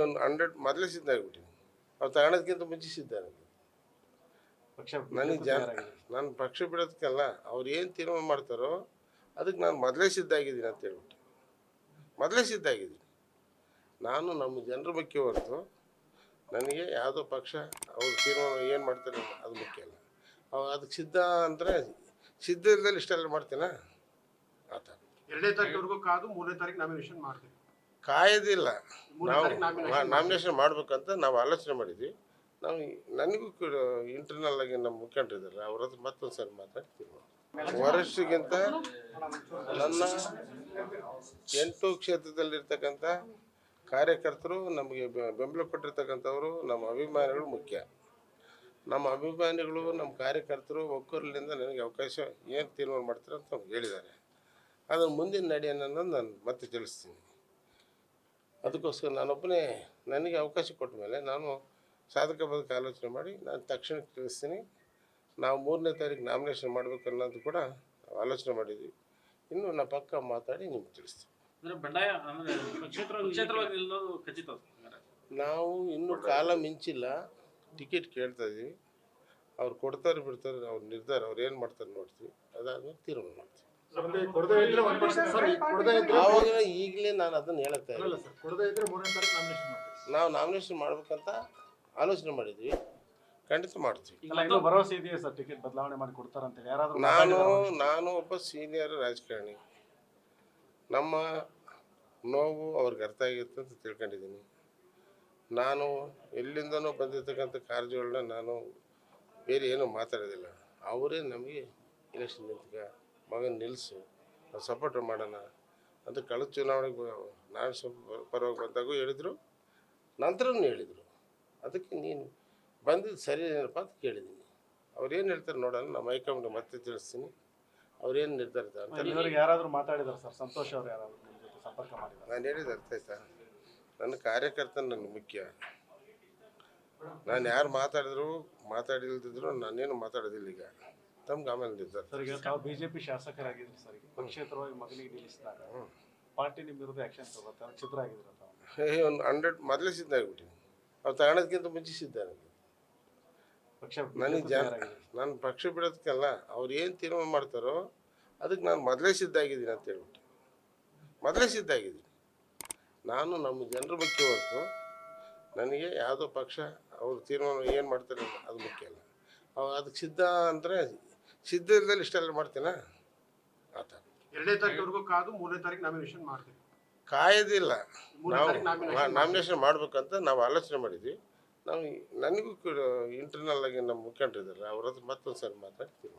ಒಂದು 100 ಮೊದಲೇ ಸಿದ್ಧ ಆಗಿಬಿಟ್ಟಿನಿ. ಅವ್ರು ತಗೊಳೋದಕ್ಕಿಂತ ಮುಂಚೆ ಸಿದ್ಧ ನನಗೆ ನಾನು ಪಕ್ಷ ಬಿಡೋದಕ್ಕಲ್ಲ, ಅವ್ರು ಏನು ತೀರ್ಮಾನ ಮಾಡ್ತಾರೋ ಅದಕ್ಕೆ ನಾನು ಮೊದಲೇ ಸಿದ್ಧ ಆಗಿದ್ದೀನಿ ಅಂತ ಹೇಳ್ಬಿಟ್ಟು ಮೊದಲೇ ಸಿದ್ಧ ಆಗಿದ್ದೀನಿ. ನಾನು ನಮ್ಮ ಜನರ ಮುಖ್ಯ ಹೊರತು ನನಗೆ ಯಾವುದೋ ಪಕ್ಷ ಅವ್ರ ತೀರ್ಮಾನ ಏನು ಮಾಡ್ತಾರೆ ಅದು ಮುಖ್ಯ ಅಲ್ಲ. ಅದಕ್ಕೆ ಸಿದ್ಧ ಅಂದರೆ ಸಿದ್ಧ ಇಲ್ಲದಲ್ಲಿ ಇಷ್ಟೆಲ್ಲ ಮಾಡ್ತೀನ ಆ ಥರ. 2ನೇ ತಾರೀಕುವರೆಗೂ ಕಾದು 3ನೇ ತಾರೀಕು ನಾಮಿನೇಷನ್ ಮಾಡ್ತೀವಿ. ಕಾಯೋದಿಲ್ಲ, ನಾವು ನಾಮಿನೇಷನ್ ಮಾಡ್ಬೇಕಂತ ನಾವು ಆಲೋಚನೆ ಮಾಡಿದ್ವಿ. ನಾವು ನನಗೂ ಇಂಟರ್ನಲ್ ಆಗಿ ನಮ್ಮ ಮುಖಂಡರಿದ್ದಾರೆ, ಅವ್ರ ಹತ್ರ ಮತ್ತೊಂದು ಸರಿ ಮಾತಾಡ್ತೀವಿ. ವರಿಷ್ಠರಿಗಿಂತ ನನ್ನ 8 ಕ್ಷೇತ್ರದಲ್ಲಿರ್ತಕ್ಕಂಥ ಕಾರ್ಯಕರ್ತರು, ನಮಗೆ ಬೆಂಬಲ ಕೊಟ್ಟಿರ್ತಕ್ಕಂಥವ್ರು, ನಮ್ಮ ಅಭಿಮಾನಿಗಳು ಮುಖ್ಯ. ನಮ್ಮ ಅಭಿಮಾನಿಗಳು, ನಮ್ಮ ಕಾರ್ಯಕರ್ತರು ಒಕ್ಕೂರಲಿಂದ ನನಗೆ ಅವಕಾಶ ಏನು ತೀರ್ಮಾನ ಮಾಡ್ತಾರೆ ಅಂತ ಅವ್ರು ಹೇಳಿದ್ದಾರೆ. ಅದರ ಮುಂದಿನ ನಡೆಯನ್ನು ನಾನು ಮತ್ತೆ ತಿಳಿಸ್ತೀನಿ. ಅದಕ್ಕೋಸ್ಕರ ನಾನೊಬ್ಬನೇ ನನಗೆ ಅವಕಾಶ ಕೊಟ್ಟ ಮೇಲೆ ನಾನು ಸಾಧಕ ಬದುಕ ಆಲೋಚನೆ ಮಾಡಿ ನಾನು ತಕ್ಷಣಕ್ಕೆ ತಿಳಿಸ್ತೀನಿ. ನಾವು 3ನೇ ತಾರೀಕು ನಾಮಿನೇಷನ್ ಮಾಡಬೇಕು ಅನ್ನೋದು ಕೂಡ ಆಲೋಚನೆ ಮಾಡಿದ್ವಿ. ಇನ್ನು ನಾನು ಪಕ್ಕ ಮಾತಾಡಿ ನಿಮ್ಗೆ ತಿಳಿಸ್ತೀನಿ. ನಾವು ಇನ್ನೂ ಕಾಲ ಮಿಂಚಿಲ್ಲ, ಟಿಕೆಟ್ ಕೇಳ್ತಾ ಇದ್ದೀವಿ. ಅವ್ರು ಕೊಡ್ತಾರೆ ಬಿಡ್ತಾರೆ, ಅವ್ರು ನಿರ್ಧಾರ, ಅವ್ರು ಏನು ಮಾಡ್ತಾರೆ ನೋಡ್ತೀವಿ. ಅದಾದ್ಮೇಲೆ ತೀರ್ಮಾನ ಮಾಡ್ತೀವಿ. ಆವಾಗ ಈಗಲೇ ನಾನು ಅದನ್ನು ಹೇಳುತ್ತಾ ಇಲ್ಲ. ನಾವು ನಾಮಿನೇಷನ್ ಮಾಡ್ಬೇಕಂತ ಆಲೋಚನೆ ಮಾಡಿದ್ವಿ, ಖಂಡಿತ ಮಾಡ್ತೀವಿ. ಭರವಸೆ ಇದೆಯಾ ಸರ್ ಟಿಕೆಟ್ ಬದಲಾವಣೆ ಮಾಡಿ ಕೊಡ್ತಾರಂತ ಯಾರಾದರೂ? ನಾನು ಒಬ್ಬ ಸೀನಿಯರ್ ರಾಜಕಾರಣಿ, ನಮ್ಮ ನೋವು ಅವ್ರಿಗೆ ಅರ್ಥ ಆಗಿರುತ್ತೆ ಅಂತ ತಿಳ್ಕೊಂಡಿದ್ದೀನಿ. ನಾನು ಎಲ್ಲಿಂದನೂ ಬಂದಿರ್ತಕ್ಕಂಥ ಕಾರ್ಯಗಳನ್ನ ನಾನು ಬೇರೆ ಏನೂ ಮಾತಾಡೋದಿಲ್ಲ. ಅವರೇ ನಮಗೆ ಎಲೆಕ್ಷನ್ ನಿಂತಕ ಮಗನ ನಿಲ್ಲಿಸು, ನಾವು ಸಪೋರ್ಟ್ ಮಾಡೋಣ ಅಂತ ಕಳೆದ ಚುನಾವಣೆಗೆ ನಾನು ಸ್ವಲ್ಪ ಪರವಾಗಿ ಬಂದಾಗೂ ಹೇಳಿದರು, ನಂತರನೂ ಹೇಳಿದರು. ಅದಕ್ಕೆ ನೀನು ಬಂದಿದ್ದು ಸರಿ ಏನಪ್ಪ ಅಂತ ಕೇಳಿದ್ದೀನಿ. ಅವ್ರೇನು ಹೇಳ್ತಾರೆ ನೋಡೋಣ, ನಮ್ಮ ಹೈಕಮಾಂಡ್ ಮತ್ತೆ ತಿಳಿಸ್ತೀನಿ, ಅವ್ರೇನು ನಿರ್ಧಾರ ಅಂತ. ಯಾರಾದರೂ ಮಾತಾಡಿದಾರೆ ಸರ್? ಸಂತೋಷ್ ಅವ್ರು ಯಾರಾದರೂ ಸಂಪರ್ಕ ಮಾಡಿದ್ದಾರೆ? ನಾನು ಹೇಳಿದ್ದು ಅರ್ಥ ಆಯ್ತಾ? ನನ್ನ ಕಾರ್ಯಕರ್ತ ನನಗೆ ಮುಖ್ಯ. ನಾನು ಯಾರು ಮಾತಾಡಿಲ್ದಿದ್ರು ನಾನೇನು ಮಾತಾಡೋದಿಲ್ಲ. ಈಗ ತಮ್ಗೆ ಆಮೇಲೆ ನಿರ್ಧಾರ. ಸರ್, ಈಗ ತಾವು ಬಿಜೆಪಿ ಶಾಸಕರಾಗಿದ್ರು ಸರ್, ಪಕ್ಷೇತರವಾಗಿ ಮಗನಿಗೆ ನಿಲ್ಲಿಸಿದಾಗ ಪಾರ್ಟಿ ನಿಮ್ಮ ವಿರುದ್ಧ ಆಕ್ಷನ್ ತಗೋತಾರೆ, ಚಿತ್ರ ಆಗಿದ್ರು ಒಂದು 100 ಮೊದಲೇ ಸಿದ್ಧ ಆಗಿಬಿಟ್ಟಿನಿ. ಅವ್ರು ತಗೊಳೋದಕ್ಕಿಂತ ಮುಂಚೆ ಸಿದ್ಧ ನನಗೆ ನಾನು ಪಕ್ಷ ಬಿಡೋದಕ್ಕಲ್ಲ, ಅವ್ರು ಏನು ತೀರ್ಮಾನ ಮಾಡ್ತಾರೋ ಅದಕ್ಕೆ ನಾನು ಮೊದಲೇ ಸಿದ್ಧ ಆಗಿದ್ದೀನಿ ಅಂತ ಹೇಳ್ಬಿಟ್ಟು ಮೊದಲೇ ಸಿದ್ಧ ಆಗಿದ್ದೀನಿ. ನಾನು ನಮ್ಮ ಜನರ ಮುಖ್ಯ ಹೊರತು ನನಗೆ ಯಾವುದೋ ಪಕ್ಷ ಅವ್ರ ತೀರ್ಮಾನ ಏನು ಮಾಡ್ತಾರೆ ಅದು ಮುಖ್ಯ ಅಲ್ಲ. ಅದಕ್ಕೆ ಸಿದ್ಧ ಅಂದರೆ ಸಿದ್ಧ ಇಲ್ಲದಲ್ಲಿ ಇಷ್ಟೆಲ್ಲ ಮಾಡ್ತೀನ ಆ ಥರ. 2ನೇ ತಾರೀಕುವರೆಗೂ ಕಾದು 3ನೇ ತಾರೀಕು ನಾಮಿನೇಷನ್ ಮಾಡ್ತೀವಿ. ಕಾಯೋದಿಲ್ಲ, ನಾವು ನಾಮಿನೇಷನ್ ಮಾಡ್ಬೇಕಂತ ನಾವು ಆಲೋಚನೆ ಮಾಡಿದ್ವಿ. ನಾವು ನನಗೂ ಇಂಟರ್ನಲ್ ಆಗಿ ನಮ್ಮ ಮುಖಂಡರಿದ್ದಾರೆ, ಅವ್ರ ಹತ್ರ ಮತ್ತೊಂದು ಸರಿ ಮಾತಾಡ್ತೀವಿ.